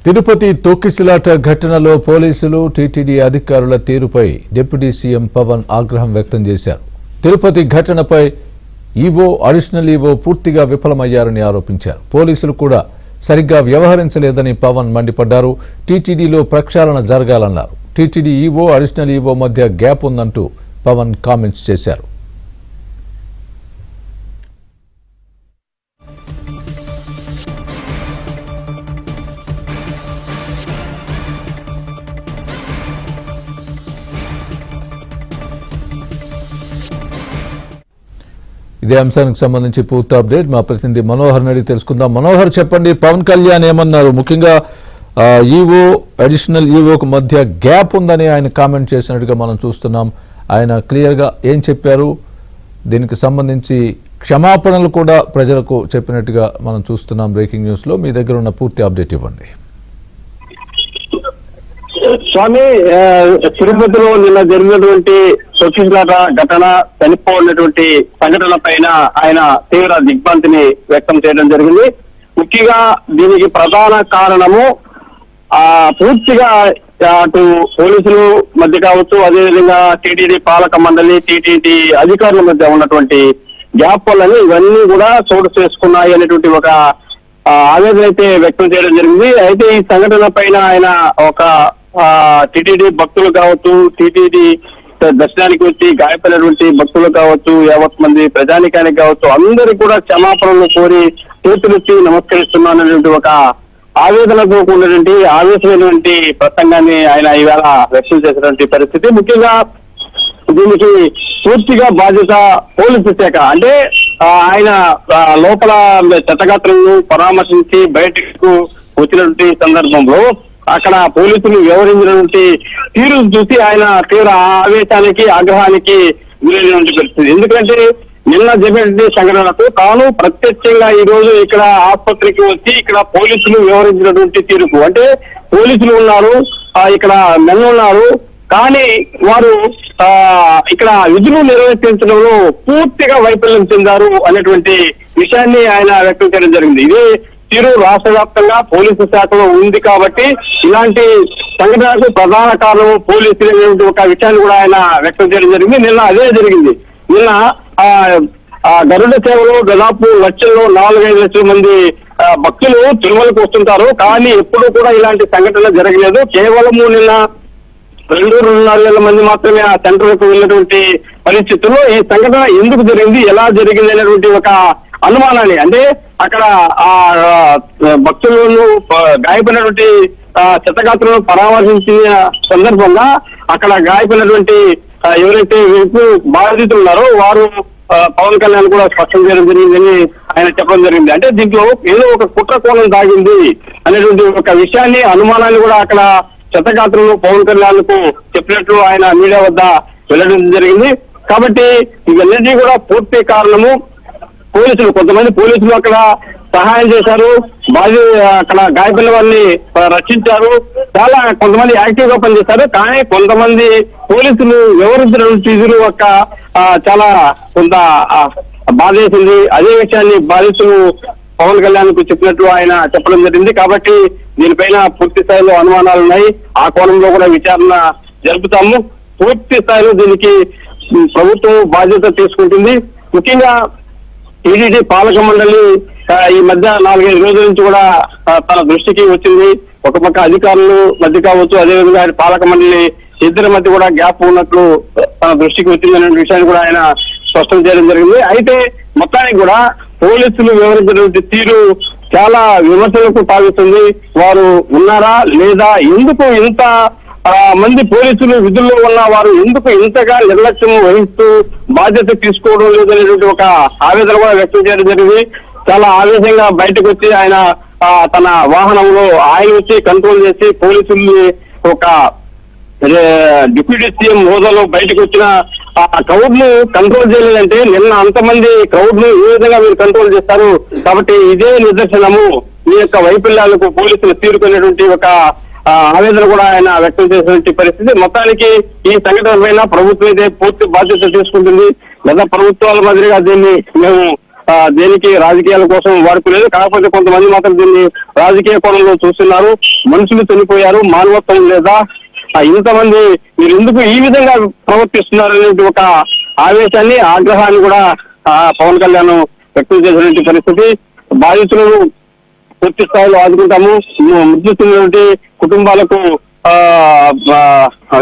తిరుపతి తొక్కిసలాట ఘటనలో పోలీసులు టీటీడీ అధికారుల తీరుపై డిప్యూటీ సీఎం పవన్ ఆగ్రహం వ్యక్తం చేశారు. తిరుపతి ఘటనపై ఈవో, అడిషనల్ ఈవో పూర్తిగా విఫలమయ్యారని ఆరోపించారు. పోలీసులు కూడా సరిగ్గా వ్యవహరించలేదని పవన్ మండిపడ్డారు. టీటీడీలో ప్రక్షాళన జరగాలన్నారు. టీటీడీ ఈవో, అడిషనల్ ఈవో మధ్య గ్యాప్ ఉందంటూ పవన్ కామెంట్స్ చేశారు. ఇదే అంశానికి సంబంధించి పూర్తి అప్డేట్ మా ప్రతినిధి మనోహర్ నడి తెలుసుకుందాం. మనోహర్, చెప్పండి, పవన్ కళ్యాణ్ ఏమన్నారు? ముఖ్యంగా ఈవో, అడిషనల్ ఈవోకు మధ్య గ్యాప్ ఉందని ఆయన కామెంట్ చేసినట్టుగా మనం చూస్తున్నాం. ఆయన క్లియర్గా ఏం చెప్పారు? దీనికి సంబంధించి క్షమాపణలు కూడా ప్రజలకు చెప్పినట్టుగా మనం చూస్తున్నాం బ్రేకింగ్ న్యూస్లో. మీ దగ్గర ఉన్న పూర్తి అప్డేట్ ఇవ్వండి. స్వామి, తిరుపతిలో నిన్న జరిగినటువంటి తొక్కిసలాట ఘటన, చనిపోయినటువంటి సంఘటన పైన ఆయన తీవ్ర దిగ్భ్రాంతిని వ్యక్తం చేయడం జరిగింది. ముఖ్యంగా దీనికి ప్రధాన కారణము పూర్తిగా అటు పోలీసులు మధ్య కావచ్చు, అదేవిధంగా టీటీడీ పాలక మండలి, టీటీడీ అధికారుల మధ్య ఉన్నటువంటి గ్యాప్ వల్లని ఇవన్నీ కూడా చోటు చేసుకున్నాయి అనేటువంటి ఒక ఆవేదన అయితే వ్యక్తం చేయడం జరిగింది. అయితే ఈ సంఘటన పైన ఆయన ఒక టీటీడీ భక్తులు కావచ్చు, టీటీడీ దర్శనానికి వచ్చి గాయపడినటువంటి భక్తులు కావచ్చు, యావత్ మంది ప్రజానికానికి కావచ్చు, అందరికీ కూడా క్షమాపణలు కోరి చేతులెత్తి నమస్కరిస్తున్నానటువంటి ఒక ఆవేదనకు కూడినటువంటి ఆవేశమైనటువంటి ప్రసంగాన్ని ఆయన ఈవేళ వ్యక్తం చేసినటువంటి పరిస్థితి. ముఖ్యంగా దీనికి పూర్తిగా బాధ్యత పోలీసు శాఖ. అంటే ఆయన లోపల చట్టగాత్రులను పరామర్శించి బయటకు వచ్చినటువంటి సందర్భంలో అక్కడ పోలీసులు వ్యవహరించినటువంటి తీరు చూసి ఆయన తీవ్ర ఆవేశానికి, ఆగ్రహానికి గురైనటువంటి పరిస్థితి. ఎందుకంటే నిన్న జరిగినటువంటి సంఘటనకు తాను ప్రత్యక్షంగా ఈ రోజు ఇక్కడ ఆసుపత్రికి వచ్చి ఇక్కడ పోలీసులు వ్యవహరించినటువంటి తీరుకు, అంటే పోలీసులు ఉన్నారు, ఇక్కడ మెన్ ఉన్నారు, కానీ వారు ఇక్కడ విధులు నిర్వర్తించడంలో పూర్తిగా వైఫల్యం చెందారు అనేటువంటి విషయాన్ని ఆయన వ్యక్తం చేయడం జరిగింది. ఇదే తీరు రాష్ట్ర వ్యాప్తంగా పోలీసు శాఖలో ఉంది కాబట్టి ఇలాంటి సంఘటనకు ప్రధాన కారణం పోలీసులు అనేటువంటి ఒక విషయాన్ని కూడా ఆయన వ్యక్తం చేయడం జరిగింది. నిన్న అదే జరిగింది. నిన్న గరుడ సేవలో దాదాపు లక్షల్లో 4-5 లక్షల మంది భక్తులు తిరుమలకు వస్తుంటారు, కానీ ఎప్పుడూ కూడా ఇలాంటి సంఘటన జరగలేదు. కేవలము నిన్న 2-2.5 వేల మంది మాత్రమే ఆ సెంటర్కు వెళ్ళినటువంటి పరిస్థితుల్లో ఈ సంఘటన ఎందుకు జరిగింది, ఎలా జరిగింది అనేటువంటి ఒక అనుమానాన్ని, అంటే అక్కడ ఆ భక్తులను గాయపడినటువంటి చిత్తగాత్రులను పరామర్శించిన సందర్భంగా అక్కడ గాయపడినటువంటి ఎవరైతే బాధితులు ఉన్నారో వారు పవన్ కళ్యాణ్ కూడా స్పష్టం చేయడం జరిగిందని ఆయన చెప్పడం జరిగింది. అంటే దీంట్లో ఏదో ఒక కుట్ర కోణం దాగింది అనేటువంటి ఒక విషయాన్ని, అనుమానాన్ని కూడా అక్కడ చిత్తగాత్రులు పవన్ కళ్యాణ్ కు చెప్పినట్లు ఆయన మీడియా వద్ద వెళ్ళడం జరిగింది. కాబట్టి ఇవన్నీ కూడా పూర్తి కారణము పోలీసులు. కొంతమంది పోలీసులు అక్కడ సహాయం చేశారు, అక్కడ గాయపడిన వారిని రక్షించారు, చాలా కొంతమంది యాక్టివ్ గా పనిచేశారు. కానీ కొంతమంది పోలీసులు వివరించిన తీరు ఒక చాలా కొంత బాధ వేసింది. అదే విషయాన్ని బాధితులు పవన్ కళ్యాణ్ కు చెప్పినట్లు ఆయన చెప్పడం జరిగింది. కాబట్టి దీనిపైన పూర్తి స్థాయిలో అనుమానాలు ఉన్నాయి. ఆ కోణంలో కూడా విచారణ జరుపుతాము. పూర్తి స్థాయిలో దీనికి ప్రభుత్వం బాధ్యత తీసుకుంటుంది. ముఖ్యంగా టీటీడీ పాలక మండలి ఈ మధ్య 4-5 రోజుల నుంచి కూడా తన దృష్టికి వచ్చింది. ఒక పక్క అధికారులు మధ్య కావచ్చు, అదేవిధంగా పాలక మండలి ఇద్దరి మధ్య కూడా గ్యాప్ ఉన్నట్లు తన దృష్టికి వచ్చింది అనే విషయాన్ని కూడా ఆయన స్పష్టం చేయడం జరిగింది. అయితే మొత్తానికి కూడా పోలీసులు వివరించినటువంటి తీరు చాలా విమర్శలకు తాగుతుంది. వారు ఉన్నారా లేదా, ఎందుకు ఇంత మంది పోలీసులు విధుల్లో ఉన్న వారు ఎందుకు ఇంతగా నిర్లక్ష్యం వహిస్తూ బాధ్యత తీసుకోవడం లేదనేటువంటి ఒక ఆవేదన కూడా వ్యక్తం చేయడం జరిగింది. చాలా ఆవేశంగా బయటకు వచ్చి ఆయన తన వాహనంలో ఆయన వచ్చి కంట్రోల్ చేసి పోలీసుల్ని ఒక డిప్యూటీ సీఎం హోదాలో బయటకు వచ్చిన క్రౌడ్ ను కంట్రోల్ చేయలేదంటే నిన్న అంతమంది క్రౌడ్ ను ఏ విధంగా మీరు కంట్రోల్ చేస్తారు? కాబట్టి ఇదే నిదర్శనము ఈ యొక్క వైఫల్యాలకు పోలీసులు తీరుకునేటువంటి ఒక ఆవేదన కూడా ఆయన వ్యక్తం చేసినటువంటి పరిస్థితి. మొత్తానికి ఈ సంఘటన పైన ప్రభుత్వం అయితే పూర్తి బాధ్యత తీసుకుంటుంది. గత ప్రభుత్వాల మాదిరిగా దీన్ని మేము దేనికి రాజకీయాల కోసం వాడుకోలేదు. కాకపోతే కొంతమంది మాత్రం దీన్ని రాజకీయ కోణంలో చూస్తున్నారు. మనుషులు చనిపోయారు, మానవత్వం లేదా, ఇంతమంది మీరు ఎందుకు ఈ విధంగా ప్రవర్తిస్తున్నారు అనే ఒక ఆవేశాన్ని, ఆగ్రహాన్ని కూడా పవన్ కళ్యాణ్ వ్యక్తం చేసినటువంటి పరిస్థితి. బాధితులను పూర్తి స్థాయిలో ఆదుకుంటాము, మృతి చెందినటువంటి కుటుంబాలకు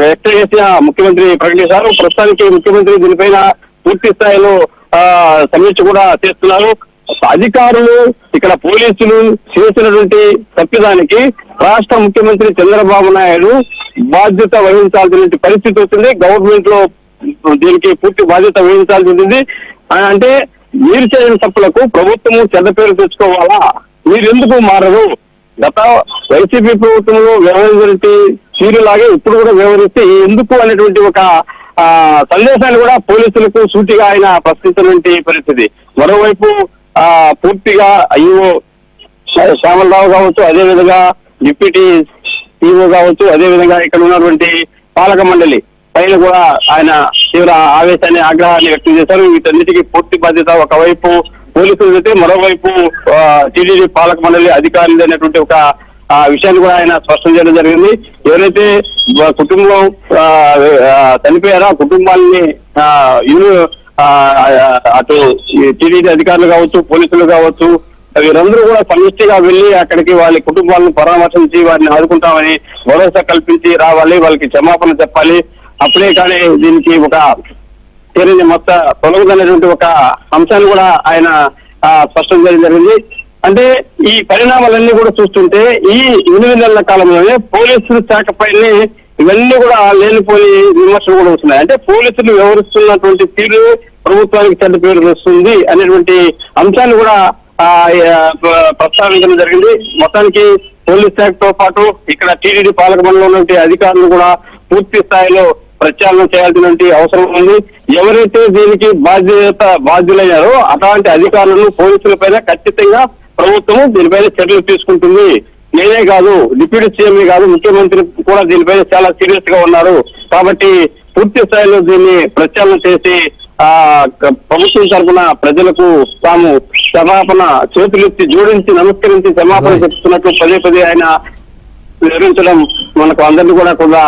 వ్యక్తం చేసిన ముఖ్యమంత్రి ప్రకటించారు. ప్రస్తుతానికి ముఖ్యమంత్రి దీనిపైన పూర్తి స్థాయిలో సమీక్ష కూడా చేస్తున్నారు. అధికారులు, ఇక్కడ పోలీసులు చేసినటువంటి తప్పిదానికి రాష్ట్ర ముఖ్యమంత్రి చంద్రబాబు నాయుడు బాధ్యత వహించాల్సిన పరిస్థితి వస్తుంది. గవర్నమెంట్ లో దీనికి పూర్తి బాధ్యత వహించాల్సి ఉంటుంది. అంటే మీరు చేసిన తప్పులకు ప్రభుత్వము చెడ్డ పేరు తెచ్చుకోవాలా, మీరు ఎందుకు మారరు? గత వైసీపీ ప్రభుత్వంలో వ్యవహరించినటువంటి తీరులాగే ఇప్పుడు కూడా వ్యవహరిస్తే ఎందుకు అనేటువంటి ఒక సందేశాన్ని కూడా పోలీసులకు సూటిగా ఆయన ప్రశ్నించినటువంటి పరిస్థితి. మరోవైపు పూర్తిగా ఈఓ శ్యామలరావు కావచ్చు, అదేవిధంగా డిప్యూటీ ఈఓ కావచ్చు, అదేవిధంగా ఇక్కడ ఉన్నటువంటి పాలక మండలి పైన కూడా ఆయన తీవ్ర ఆవేశాన్ని, ఆగ్రహాన్ని వ్యక్తం చేశారు. వీటన్నిటికీ పూర్తి బాధ్యత ఒకవైపు పోలీసులు అయితే, మరోవైపు టీటీడీ పాలక మండలి అధికారులు అనేటువంటి ఒక విషయాన్ని కూడా ఆయన స్పష్టం చేయడం జరిగింది. ఎవరైతే కుటుంబం చనిపోయారో ఆ కుటుంబాలని అటు టీటీడీ అధికారులు కావచ్చు, పోలీసులు కావచ్చు, వీరందరూ కూడా సమిష్టిగా వెళ్లి అక్కడికి వాళ్ళ కుటుంబాలను పరామర్శించి వారిని ఆదుకుంటామని భరోసా కల్పించి రావాలి, వాళ్ళకి క్షమాపణ చెప్పాలి. అప్పుడే కానీ దీనికి ఒక చర్యని మొత్తం తొలగదనేటువంటి ఒక అంశాన్ని కూడా ఆయన స్పష్టం చేయడం జరిగింది. అంటే ఈ పరిణామాలన్నీ కూడా చూస్తుంటే ఈ 8 నెలల కాలంలోనే పోలీసుల శాఖ పైన ఇవన్నీ కూడా లేనిపోయి విమర్శలు కూడా వస్తున్నాయి. అంటే పోలీసులు వ్యవహరిస్తున్నటువంటి తీరు ప్రభుత్వానికి చెడ్డ పేరు వస్తుంది అనేటువంటి అంశాన్ని కూడా ప్రస్తావించడం జరిగింది. మొత్తానికి పోలీస్ శాఖతో పాటు ఇక్కడ టీటీడీ పాలక మండలిలో ఉన్నటువంటి అధికారులు కూడా పూర్తి స్థాయిలో ప్రచారం చేయాల్సినటువంటి అవసరం ఉంది. ఎవరైతే దీనికి బాధ్యులయ్యారో అట్లాంటి అధికారులను పోలీసుల పైన ఖచ్చితంగా ప్రభుత్వం దీనిపైన చర్యలు తీసుకుంటుంది. నేనే కాదు, డిప్యూటీ సీఎం కాదు, ముఖ్యమంత్రి కూడా దీనిపైన చాలా సీరియస్ గా ఉన్నారు. కాబట్టి పూర్తి స్థాయిలో దీన్ని ప్రచారం చేసి ప్రభుత్వం తరఫున ప్రజలకు తాము క్షమాపణ చేతులెత్తి జోడించి నమస్కరించి క్షమాపణ చెప్తున్నట్టు పదే పదే ఆయన వివరించడం మనకు అందరినీ కూడా